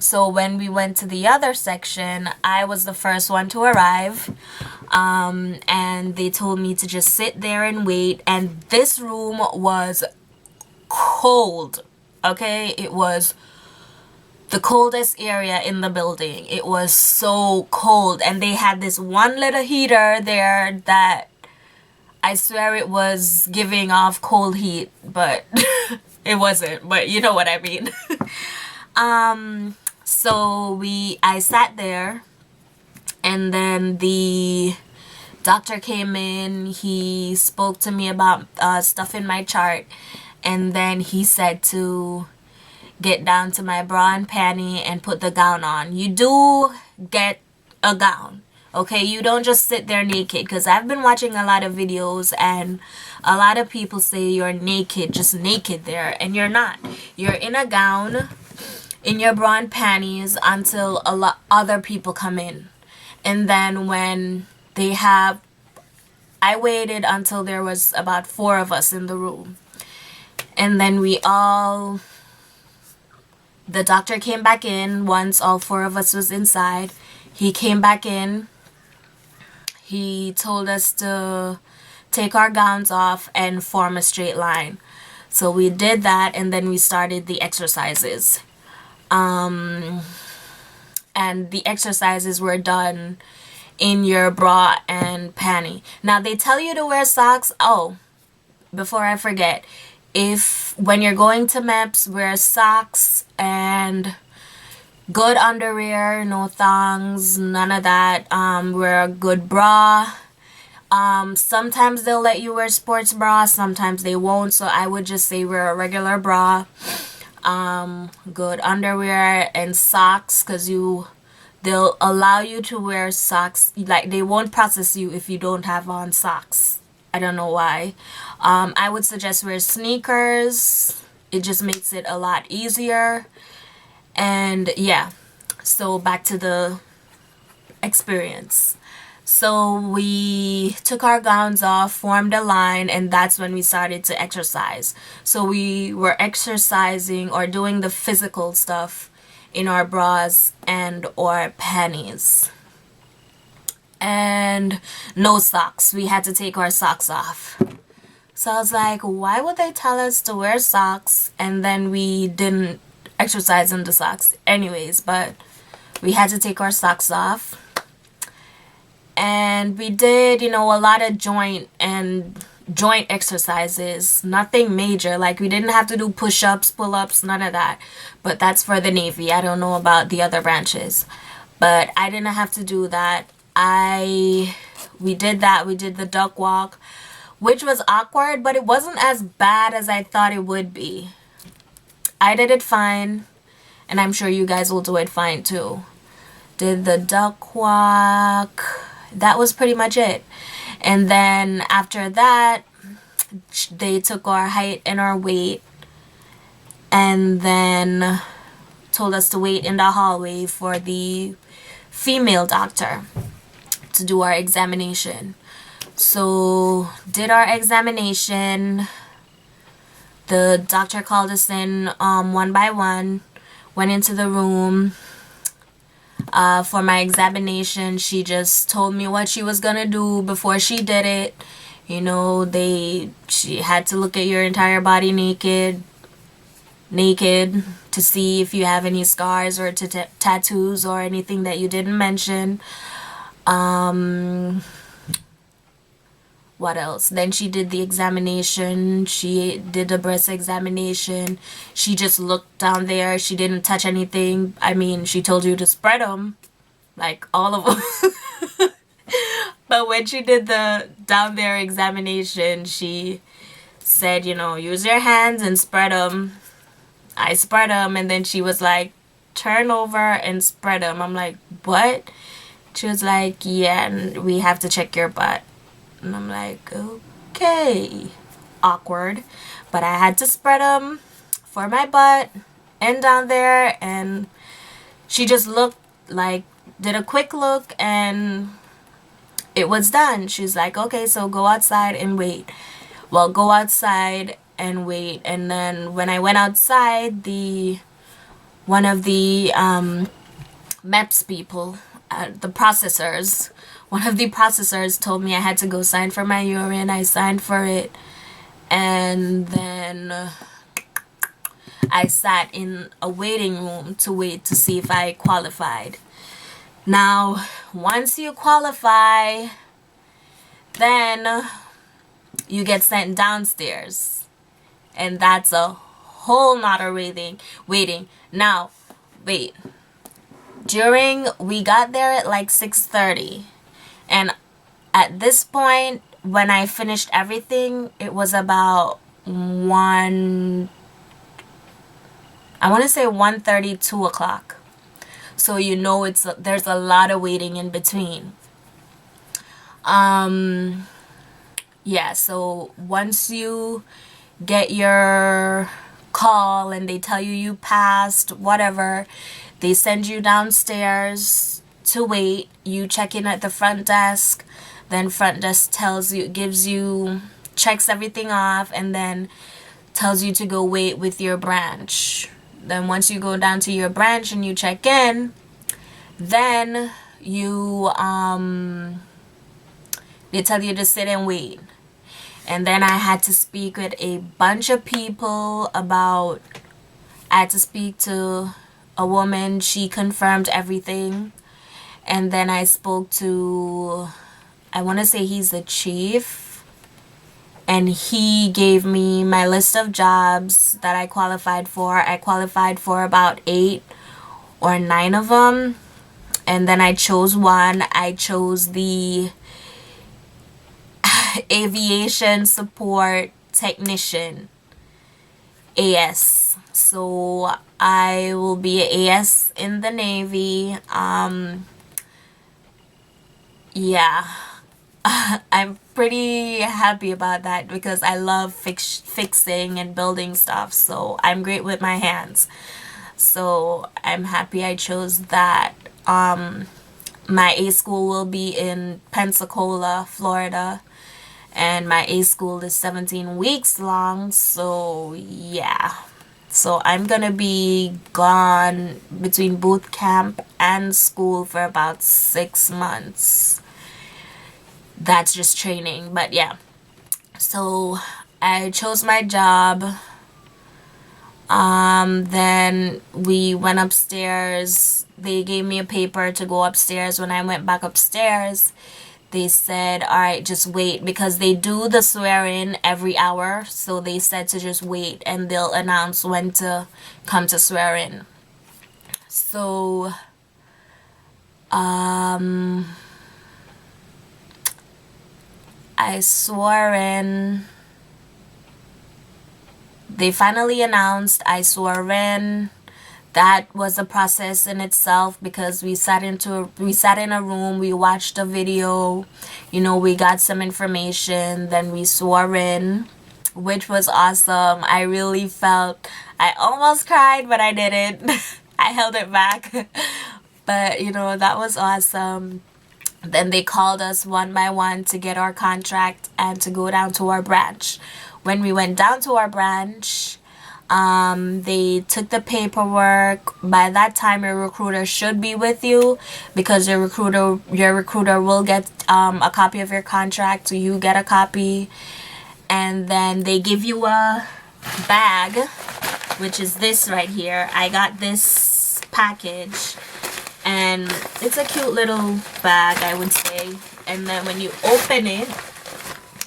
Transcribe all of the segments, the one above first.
So when we went to the other section, I was the first one to arrive. And they told me to just sit there and wait. And this room was cold. Okay, it was the coldest area in the building. It was so cold, and they had this one little heater there that I swear it was giving off cold heat, but it wasn't. But you know what I mean. So I sat there, and then the doctor came in. He spoke to me about stuff in my chart, and then he said to get down to my bra and panty and put the gown on. You do get a gown, okay? You don't just sit there naked, because I've been watching a lot of videos and a lot of people say you're naked, just naked there, and you're not. You're in a gown, in your bra and panties, until a lot other people come in. And then when I waited until there was about 4 of us in the room, and then the doctor came back in once all 4 of us was inside. He came back in. He told us to take our gowns off and form a straight line. So we did that, and then we started the exercises. And the exercises were done in your bra and panty. Now they tell you to wear socks. Oh, before I forget, when you're going to MEPS, wear socks and good underwear, no thongs, none of that. Wear a good bra. Sometimes they'll let you wear sports bra, sometimes they won't, so I would just say wear a regular bra. Good underwear and socks, because they'll allow you to wear socks. Like, they won't process you if you don't have on socks. I don't know why. I would suggest wear sneakers. It just makes it a lot easier. And yeah, so back to the experience. So we took our gowns off, formed a line, and that's when we started to exercise. So we were exercising or doing the physical stuff in our bras and or panties. And no socks. We had to take our socks off. So I was like, why would they tell us to wear socks and then we didn't exercise in the socks anyways? But we had to take our socks off. And we did, a lot of joint exercises. Nothing major. Like, we didn't have to do push-ups, pull-ups, none of that. But that's for the Navy. I don't know about the other branches. But I didn't have to do that. We did that. We did the duck walk, which was awkward, but it wasn't as bad as I thought it would be. I did it fine, and I'm sure you guys will do it fine too. Did the duck walk. That was pretty much it. And then after that, they took our height and our weight, and then told us to wait in the hallway for the female doctor to do our examination. So did our examination. The doctor called us in one by one, went into the room. For my examination, she just told me what she was gonna do before she did it. She had to look at your entire body naked to see if you have any scars or tattoos or anything that you didn't mention. What else? Then she did the examination. She did the breast examination. She just looked down there. She didn't touch anything. I mean, she told you to spread them, like all of them. But when she did the down there examination, she said, use your hands and spread them. I spread them, and then she was like, turn over and spread them. I'm like, what? She was like, yeah, and we have to check your butt. And I'm like, okay. Awkward. But I had to spread them for my butt and down there. And she just did a quick look, and it was done. She's like, okay, so go outside and wait. Well, go outside and wait. And then when I went outside, the one of the MEPS people, the processors, one of the processors told me I had to go sign for my urine. I signed for it, and then I sat in a waiting room to wait to see if I qualified. Now, once you qualify, then you get sent downstairs, and that's a whole nother waiting. Now, wait. We got there at like 6:30, and at this point, when I finished everything, it was about 1, I want to say 1:30, 2 o'clock. So you know there's a lot of waiting in between. Yeah, so once you get your call and they tell you you passed, whatever, they send you downstairs to wait. You check in at the front desk, then front desk checks everything off, and then tells you to go wait with your branch. Then once you go down to your branch and you check in, then they tell you to sit and wait. And then I had to speak with a bunch of people I had to speak to a woman. She confirmed everything. And then I spoke to, I want to say he's the chief. And he gave me my list of jobs that I qualified for. I qualified for about 8 or 9 of them. And then I chose one. I chose the aviation support technician, AS. So I will be an AS in the Navy. Yeah. I'm pretty happy about that because I love fixing and building stuff. So I'm great with my hands. So I'm happy I chose that. My A school will be in Pensacola, Florida. And my A school is 17 weeks long. So yeah. So I'm gonna be gone between boot camp and school for about 6 months. That's just training. But yeah. So I chose my job. Then we went upstairs. They gave me a paper to go upstairs. When I went back upstairs, they said, all right, just wait, because they do the swear-in every hour. So they said to just wait and they'll announce when to come to swear in. So I swore in. They finally announced I swore in. That was a process in itself because we sat in a room, we watched a video, we got some information, then we swore in, which was awesome. I almost cried, but I didn't. I held it back. But that was awesome. Then they called us one by one to get our contract and to go down to our branch. When we went down to our branch, they took the paperwork. By that time, your recruiter should be with you because your recruiter will get a copy of your contract, so you get a copy. And then they give you a bag, which is this right here. I got this package, and it's a cute little bag, I would say. And then when you open it,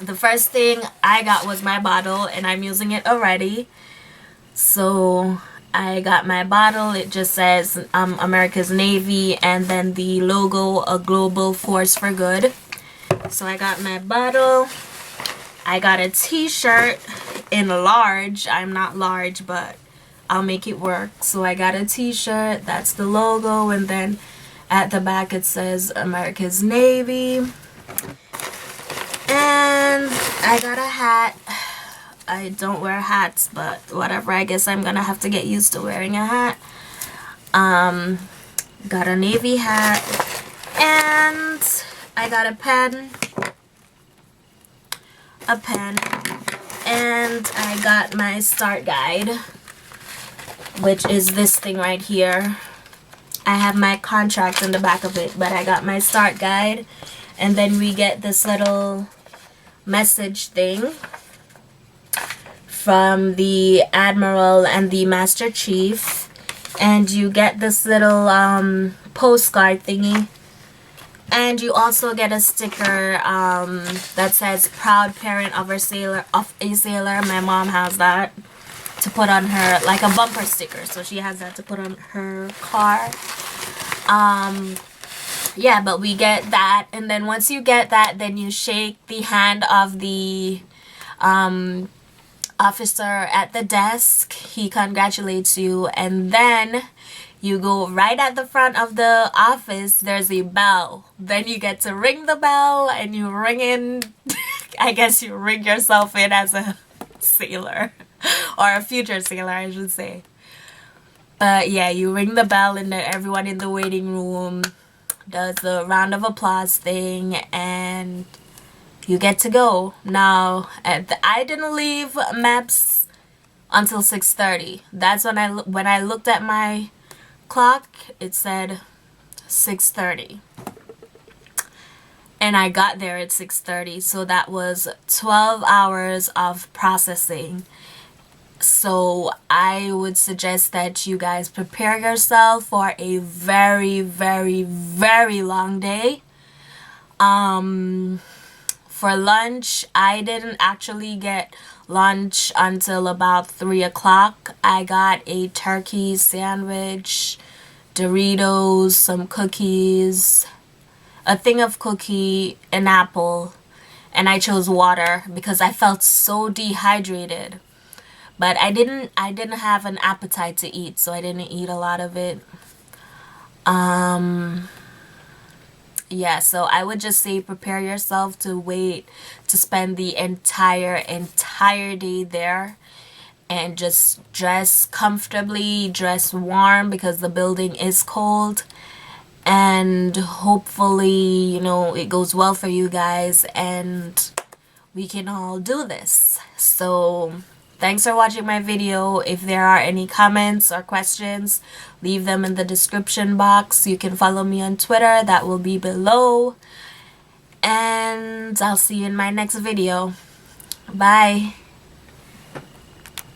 the first thing I got was my bottle, and I'm using it already. So I got my bottle. It just says America's Navy, and then the logo, a global force for good. So I got my bottle. I got a t-shirt in large. I'm not large, but I'll make it work. So I got a t-shirt. That's the logo. And then at the back it says America's Navy. And I got a hat. I don't wear hats, but whatever. I guess I'm gonna have to get used to wearing a hat. Got a navy hat. And I got a pen. And I got my start guide. which is this thing right here. I have my contract in the back of it, but I got my start guide. And then we get this little message thing from the Admiral and the Master Chief. And you get this little postcard thingy. And you also get a sticker that says proud parent of a sailor. My mom has that to put on her, like a bumper sticker. So she has that to put on her car. Yeah, but we get that, and then once you get that, then you shake the hand of the officer at the desk. He congratulates you, and then you go right at the front of the office. There's a bell. Then you get to ring the bell, and you ring in. I guess you ring yourself in as a sailor, or a future sailor, I should say. But yeah, you ring the bell, and then everyone in the waiting room does the round of applause thing, and you get to go. Now, I didn't leave MEPS until 6:30. That's when I looked at my clock. It said 6:30, and I got there at 6:30. So that was 12 hours of processing. So I would suggest that you guys prepare yourself for a very, very, very long day. For lunch, I didn't actually get lunch until about 3 o'clock. I got a turkey sandwich, Doritos, some cookies, a thing of cookie, an apple, and I chose water because I felt so dehydrated. But I didn't have an appetite to eat, so I didn't eat a lot of it. Yeah, so I would just say prepare yourself to wait to spend the entire day there, and just dress comfortably, dress warm because the building is cold, and hopefully, you know, it goes well for you guys and we can all do this. So thanks for watching my video. If there are any comments or questions, leave them in the description box. You can follow me on Twitter. That will be below. And I'll see you in my next video. Bye.